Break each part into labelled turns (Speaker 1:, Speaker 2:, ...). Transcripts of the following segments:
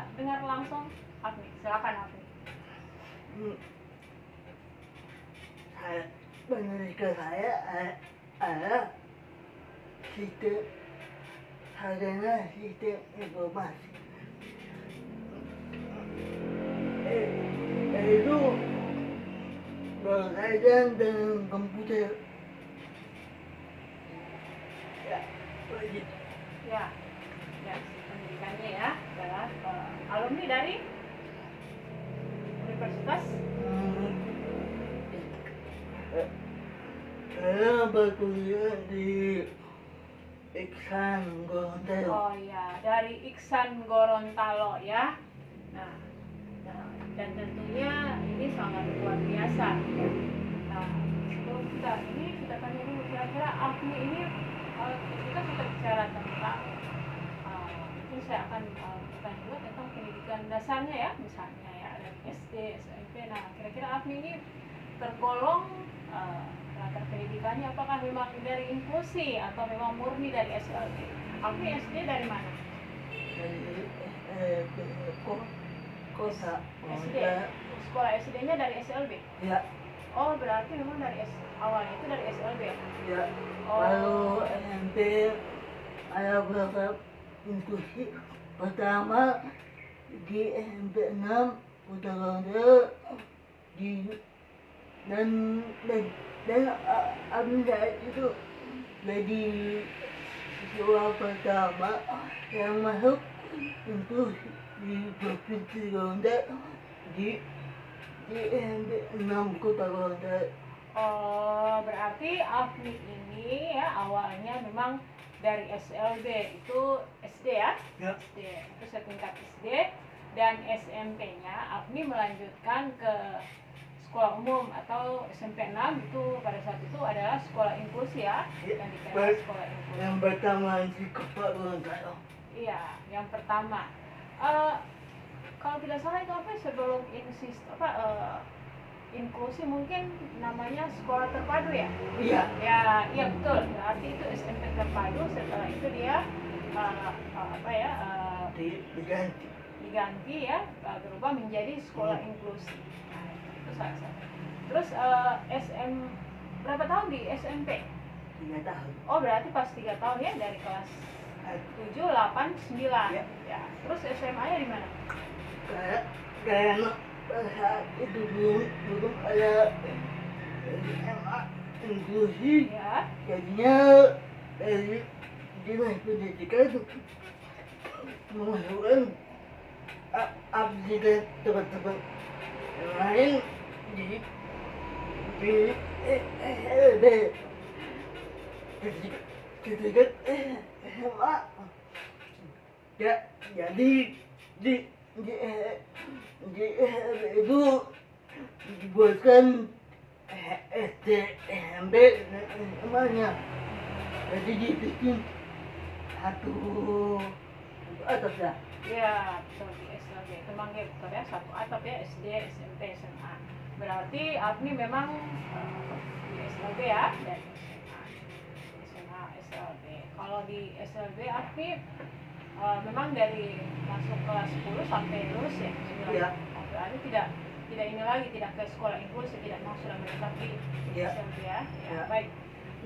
Speaker 1: kita dengar langsung Afni. Silakan Afni.
Speaker 2: Pendidikan saya adalah sistem sarana sistem informasi. Itu berkaitan dengan komputer. Ya, begitu.
Speaker 1: Ya, pendidikannya ya adalah alumni dari universitas.
Speaker 2: Saya berkuliah di Iksan Gorontalo.
Speaker 1: Oh ya, dari Iksan Gorontalo ya. Nah, dan tentunya ini sangat luar biasa. Nah, sebelum kita tanya dulu kira-kira Afni ini kita sudah bicara tentang mungkin saya akan bertanya juga tentang pendidikan dasarnya ya, misalnya ya dari SD, SMP. Nah, kira-kira Afni ini tergolong latar pendidikannya apakah memang dari inklusi atau memang murni dari SLB? Afni SD dari mana?
Speaker 2: Dari kota.
Speaker 1: SD. Sekolah SD-nya dari SLB?
Speaker 2: Ya.
Speaker 1: Oh, berarti memang dari awalnya itu dari SLB ya?
Speaker 2: Ya.
Speaker 1: Oh.
Speaker 2: Lalu SMP ada beberapa inklusi. Pertama di SMP 6 Kota Gorontalo dan abis itu jadi siswa pertama yang masuk inklusi di Provinsi Gorontalo di SMP 6 Kota Gorontalo.
Speaker 1: Oh, berarti Afni ini ya awalnya memang dari SLB itu SD ya?
Speaker 2: Ya.
Speaker 1: SD, itu setingkat SD dan SMP-nya Afni melanjutkan ke sekolah umum atau SMP 6 itu pada saat itu adalah sekolah inklusi ya? Yang dikenal sekolah inklusi.
Speaker 2: Yang pertama di Kota Gorontalo.
Speaker 1: Iya, yang pertama. Kalau tidak salah itu apa sebelum inklusi mungkin namanya sekolah terpadu ya?
Speaker 2: Iya.
Speaker 1: Iya betul. Berarti itu SMP terpadu. Setelah itu dia diganti ya, berubah menjadi sekolah inklusi. Nah, itu salah satu. Terus berapa tahun di SMP?
Speaker 2: 3 tahun.
Speaker 1: Oh, berarti pas 3 tahun ya, dari kelas 7, 8, 9. Ya. Terus SMA-nya di mana?
Speaker 2: Karena saat itu belum ada SMA inklusi,
Speaker 1: Ya.
Speaker 2: jadinya dari dinas pendidikan memasukkan update teman-teman yang lain di SLB ketika SMA. Ya, jadi di itu dibuatkan SD, SMP, namanya. Jadi dibikin satu atap ya.
Speaker 1: Ya, betul di SLB. Itu manggil betul ya, satu atap ya, SD, SMP, SMA. Berarti Afni memang di SLB ya, dan SMA, SLB. Kalau di SLB Afni memang dari masuk kelas 10 sampai lulus ya?
Speaker 2: Iya.
Speaker 1: Berarti tidak ini lagi, tidak ke sekolah inklusi, tidak mau sudah menetap di SLB ya? Ya, baik.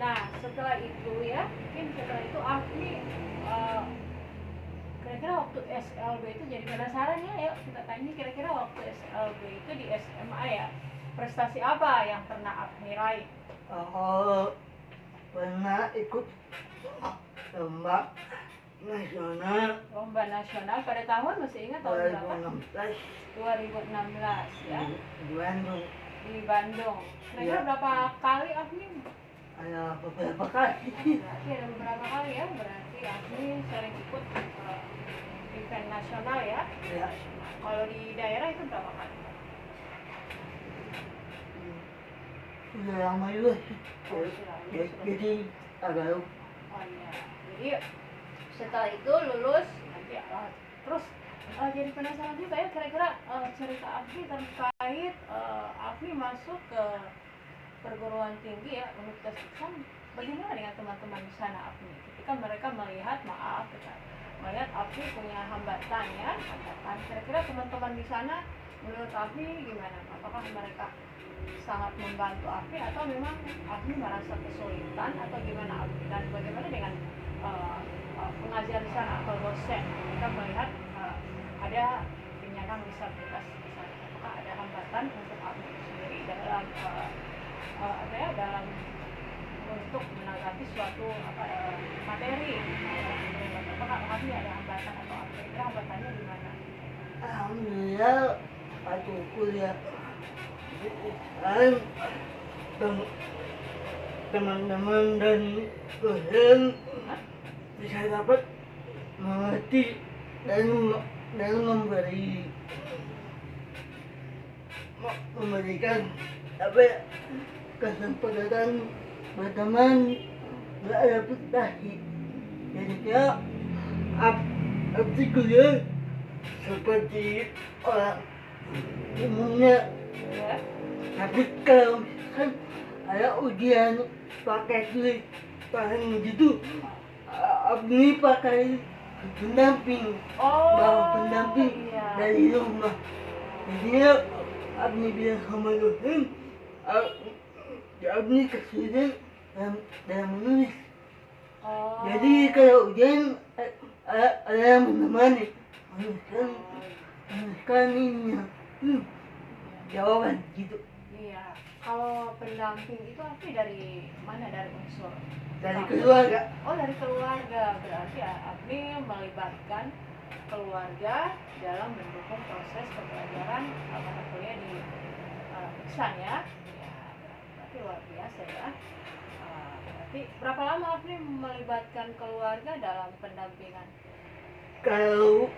Speaker 1: Nah, setelah itu ya, mungkin setelah itu Afni kira-kira waktu SLB itu jadi penasaran ya, yuk kita tanya kira-kira waktu SLB itu di SMA ya, prestasi apa yang pernah Afni raih?
Speaker 2: Pernah ikut lomba nasional
Speaker 1: pada tahun, masih ingat tahun berapa? 2016 ya, di Bandung. Kira-kira berapa kali Afni?
Speaker 2: Ada beberapa kali.
Speaker 1: Berarti ada beberapa kali ya, berarti Afni sering ikut event nasional ya?
Speaker 2: Ya.
Speaker 1: Kalau di daerah itu berapa kali?
Speaker 2: Sudah lama juga sih. Jadi agak lupa.
Speaker 1: Oh iya, jadi setelah itu lulus nanti terus jadi penasaran juga ya, kira-kira cerita Afni terkait Afni masuk ke perguruan tinggi ya, Universitas Iksan. Bagaimana dengan teman-teman di sana Afni ketika mereka melihat melihat Afni punya hambatan ya, hambatan. Kira-kira teman-teman di sana menurut Afni gimana? Apakah mereka sangat membantu Afni atau memang Afni merasa kesulitan atau gimana Afni? Dan bagaimana dengan pengajar di sana atau dosen? Kita melihat ada penyandang disabilitas di sana. Apakah ada hambatan untuk Afni sendiri dalam dalam untuk menanggapi suatu materi? Apakah Afni ada hambatan atau apa? Kira hambatannya di mana?
Speaker 2: Alhamdulillah waktu kuliah sekarang teman-teman dan dosen bisa dapat mengerti dan memberikan apa ya, kesempatan berteman beradaptasi. Jadi kayak abdi kuliah seperti orang umumnya,
Speaker 1: Ya.
Speaker 2: tapi kalau misalkan ada ujian pakai tulis tangan gitu, abdi pakai pendamping, bawa pendamping
Speaker 1: Iya.
Speaker 2: dari rumah. Jadinya abdi bilang sama dosen, abdi kesulitan dalam menulis.
Speaker 1: Oh.
Speaker 2: Jadi kalau ujian ada yang menemani, menuliskan ininya, jawaban gitu.
Speaker 1: Iya. Kalau pendamping itu Afni dari mana? Dari unsur?
Speaker 2: Dari keluarga.
Speaker 1: Oh, dari keluarga. Berarti Afni melibatkan keluarga dalam mendukung proses pembelajaran mata kuliah di Iksan ya. Ya, berarti luar biasa ya. Berarti berapa lama Afni melibatkan keluarga dalam pendampingan?
Speaker 2: Kalau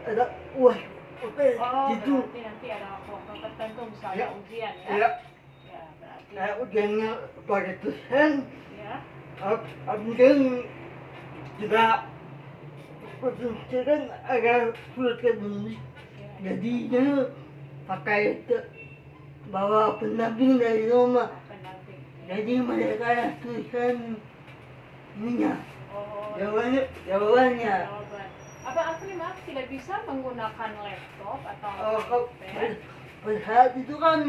Speaker 2: ada uas gitu,
Speaker 1: Berarti nanti ada waktu tertentu misalnya
Speaker 2: Ya.
Speaker 1: ujian ya.
Speaker 2: ya
Speaker 1: Ya, berarti
Speaker 2: kayak ujiannya pada tulisan,
Speaker 1: ya.
Speaker 2: abdi kan juga kan agak sulit kan menulis.
Speaker 1: Ya.
Speaker 2: Jadinya pakai bawa pendamping dari rumah.
Speaker 1: Pendamping.
Speaker 2: Jadi mereka yang tulisan ininya,
Speaker 1: Oh,
Speaker 2: jawabannya.
Speaker 1: jawaban. Apa Afni maaf tidak bisa menggunakan laptop atau iPad?
Speaker 2: Pada saat itu kan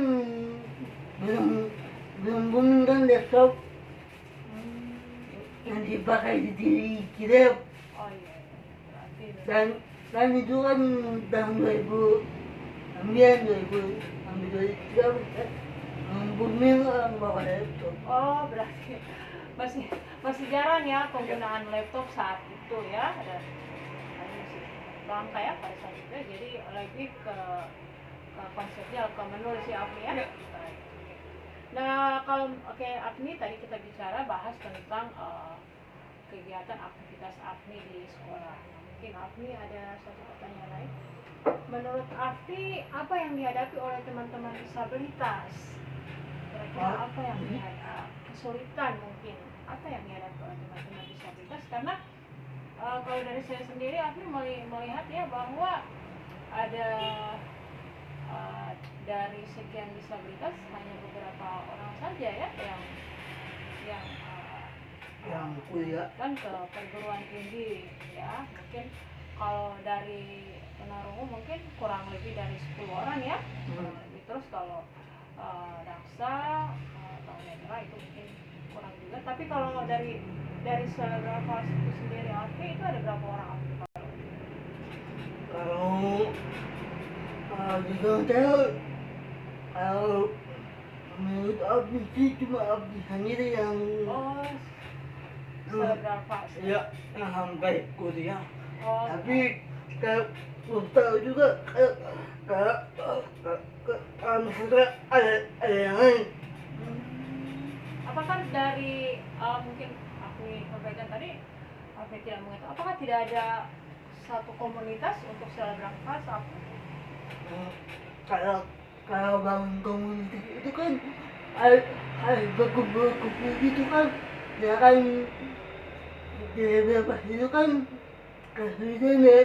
Speaker 2: belum booming kan laptop
Speaker 1: Hmm.
Speaker 2: yang dipakai di kita,
Speaker 1: Oh iya, berarti
Speaker 2: dan itu kan tahun 2009, 2013 kan booming orang bawa laptop.
Speaker 1: oh berarti masih jarang ya penggunaan laptop saat itu ya. Ada masih langka ya pada saat itu. Jadi lebih ke konsepnya ke menulis ya Afni ya.
Speaker 2: Ya.
Speaker 1: Baik. Nah kalau Afni tadi kita bicara bahas tentang kegiatan aktivitas Afni di sekolah. Nah, mungkin Afni ada satu pertanyaan lain. Menurut Afni apa yang dihadapi oleh teman-teman disabilitas? Kira-kira apa yang dihadapi? Kesulitan mungkin apa yang dihadapi oleh teman-teman disabilitas? Karena kalau dari saya sendiri Afni melihat ya bahwa ada dari sekian disabilitas hanya beberapa orang saja ya yang
Speaker 2: Kuliah
Speaker 1: kan ke perguruan tinggi ya. Mungkin kalau dari tunarungu mungkin kurang lebih dari 10 orang ya. Terus kalau Daksa atau Netra itu mungkin kurang juga. Tapi kalau dari selebgram kelas itu sendiri Afni itu ada berapa orang Afni?
Speaker 2: kalau di hotel, kalau menurut abdi sih cuma abdi sendiri yang
Speaker 1: Oh, selebgram kelas.
Speaker 2: ya yang sampai kuliah.
Speaker 1: Oh,
Speaker 2: Tapi kalau belum tahu juga kalau misalnya ada yang lain.
Speaker 1: Apakah dari mungkin Afni sampaikan tadi Afni tidak mengetahui apakah tidak ada satu komunitas untuk selebgram kelas Afni?
Speaker 2: Kalau bangun komunitas itu kan harus berkumpul gitu kan, ya kan di bebas itu kan kesulitan ya,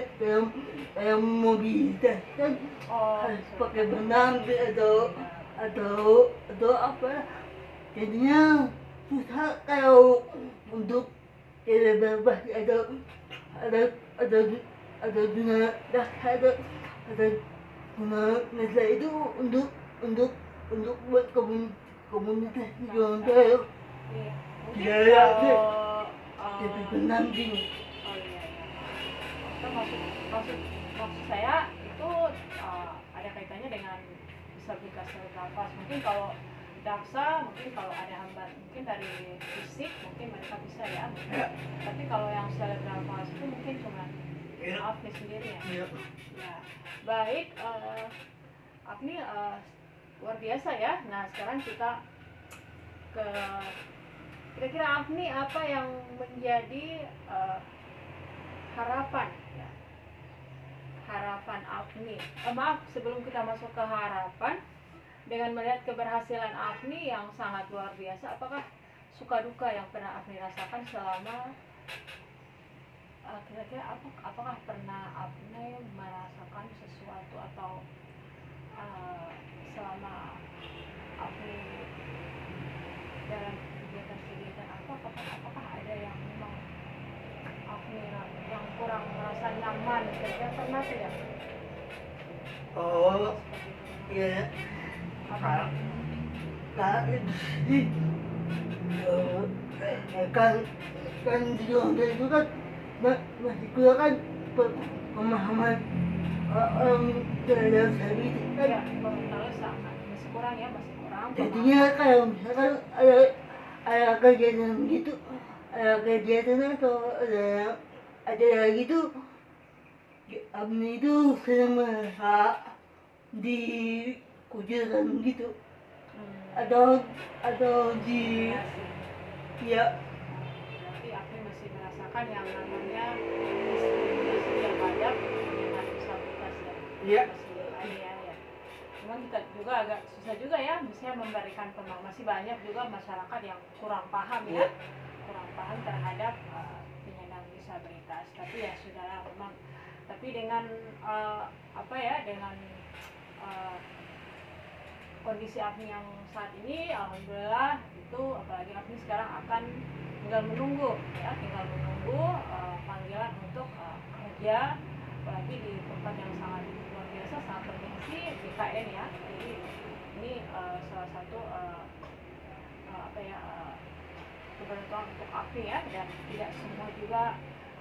Speaker 2: yang mobilitas kan harus pakai pendamping atau apa, jadinya susah kalau untuk tidak bebas ada ada guna ada guna nasa itu untuk buat komunitas Gorontalo.
Speaker 1: Iya. Mungkin
Speaker 2: Iya,
Speaker 1: kalau
Speaker 2: Jadi pendamping.
Speaker 1: oh iya iya. Itu maksud saya itu ada kaitannya dengan disabilitas cerebral palsy. Mungkin kalau daksa, mungkin kalau ada hambatan mungkin dari fisik mungkin mereka bisa ya. Mungkin.
Speaker 2: Ya.
Speaker 1: Tapi kalau yang cerebral palsy itu mungkin cuma
Speaker 2: Ya.
Speaker 1: Afni sendiri ya.
Speaker 2: Iya.
Speaker 1: Ya. Baik, Afni luar biasa ya. Nah sekarang kita ke kira-kira Afni apa yang menjadi harapan ya? Harapan Afni. Maaf, sebelum kita masuk ke harapan, dengan melihat keberhasilan Afni yang sangat luar biasa, apakah suka duka yang pernah Afni rasakan selama kira-kira apakah pernah Afni merasakan sesuatu atau selama Afni dalam kegiatan-kegiatan apakah ada yang memang Afni yang kurang merasa nyaman kira-kira pernah tidak?
Speaker 2: Oh,
Speaker 1: Seperti itu.
Speaker 2: iya.
Speaker 1: Apa?
Speaker 2: Di kan di Gorontalo itu kan masih kurang kan pemahaman orang terhadap disabilitas kan.
Speaker 1: Ya, Gorontalo sangat masih kurang ya, masih kurang.
Speaker 2: Jadinya kalau misalkan ada kegiatan gitu, ada kegiatan atau ada gitu, Abni itu sering merasa dikucilkan gitu, atau di
Speaker 1: Ya sih.
Speaker 2: ya
Speaker 1: Berarti aku masih merasakan yang namanya diskriminasi yang ada dengan disabilitas ya.
Speaker 2: Iya.
Speaker 1: Masih ada ya. Memang kita juga agak susah juga ya, misalnya memberikan masih banyak juga masyarakat yang kurang paham ya,
Speaker 2: Iya.
Speaker 1: kurang paham terhadap penyandang disabilitas. Tapi ya sudahlah memang. Tapi dengan dengan kondisi Afni yang saat ini, alhamdulillah itu apalagi Afni sekarang akan tinggal menunggu panggilan untuk kerja, apalagi di tempat yang sangat luar biasa, sangat bergengsi, BKN ya. Jadi ini salah satu keberuntungan untuk Afni ya, dan tidak semua juga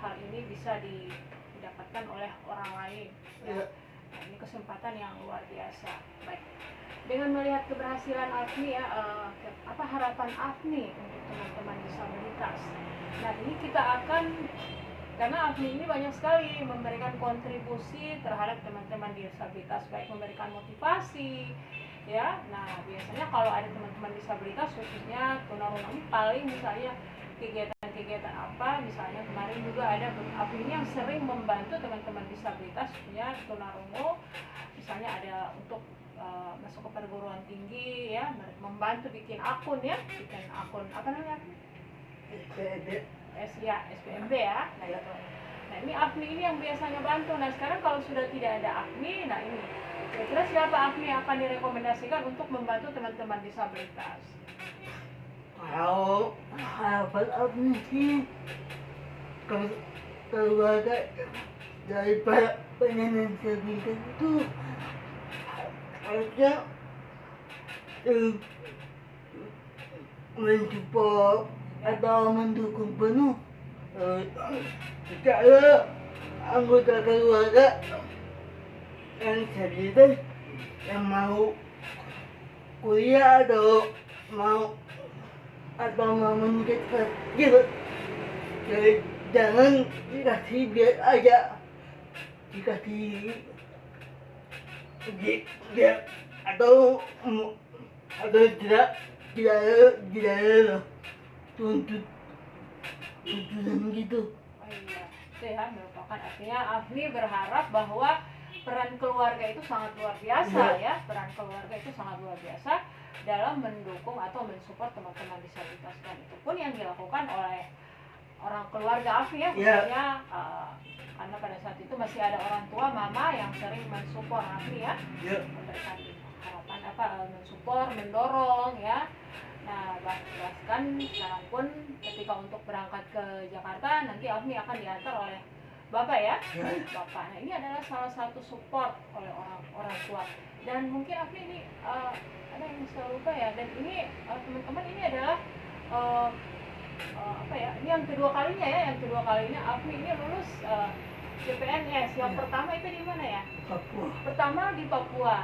Speaker 1: hal ini bisa didapatkan oleh orang lain ya. Nah, ini kesempatan yang luar biasa. Baik, dengan melihat keberhasilan Afni ya, apa harapan Afni untuk teman-teman disabilitas? Nah ini kita akan, karena Afni ini banyak sekali memberikan kontribusi terhadap teman-teman disabilitas, baik memberikan motivasi ya. Nah biasanya kalau ada teman-teman disabilitas khususnya tunarungu ini paling misalnya kegiatan-kegiatan apa, misalnya kemarin juga ada Afni yang sering membantu teman-teman disabilitas punya tunarungu, misalnya ada untuk masuk ke perguruan tinggi ya, membantu bikin akun apa namanya SPMB ya. Nah itu. Nah ini Afni ini yang biasanya bantu. Nah sekarang kalau sudah tidak ada Afni, nah ini kira-kira siapa Afni yang akan direkomendasikan untuk membantu teman-teman disabilitas?
Speaker 2: Kalau harapan Abni sih keluarga dari para penyandang disabilitas itu harusnya mensupport atau mendukung penuh kalau anggota keluarga yang disabilitas yang mau kuliah atau mau meningkatkan skill, jadi jangan dikasih biar aja, dikasih dia atau tidak tuntutan gitu.
Speaker 1: Oh iya, itu ya merupakan artinya Afni berharap bahwa peran keluarga itu sangat luar biasa ya, peran keluarga itu sangat luar biasa dalam mendukung atau mensupport teman-teman disabilitas, dan itu pun yang dilakukan oleh orang keluarga Afni ya, khususnya karena pada saat itu masih ada orang tua mama yang sering mensupport Afni ya, memberikan harapan mensupport, mendorong ya, Nah, bahkan sekarang pun ketika untuk berangkat ke Jakarta, nanti Afni akan diantar oleh Bapak ya. Bapak. Nah, ini adalah salah satu support oleh orang tua. Dan mungkin Afni ini ada yang saya lupa ya. Dan ini teman-teman, ini adalah apa ya? Ini yang kedua kalinya ya. Yang kedua kalinya Afni ini lulus CPNS. Yang pertama itu di mana ya?
Speaker 2: Papua.
Speaker 1: Pertama di Papua.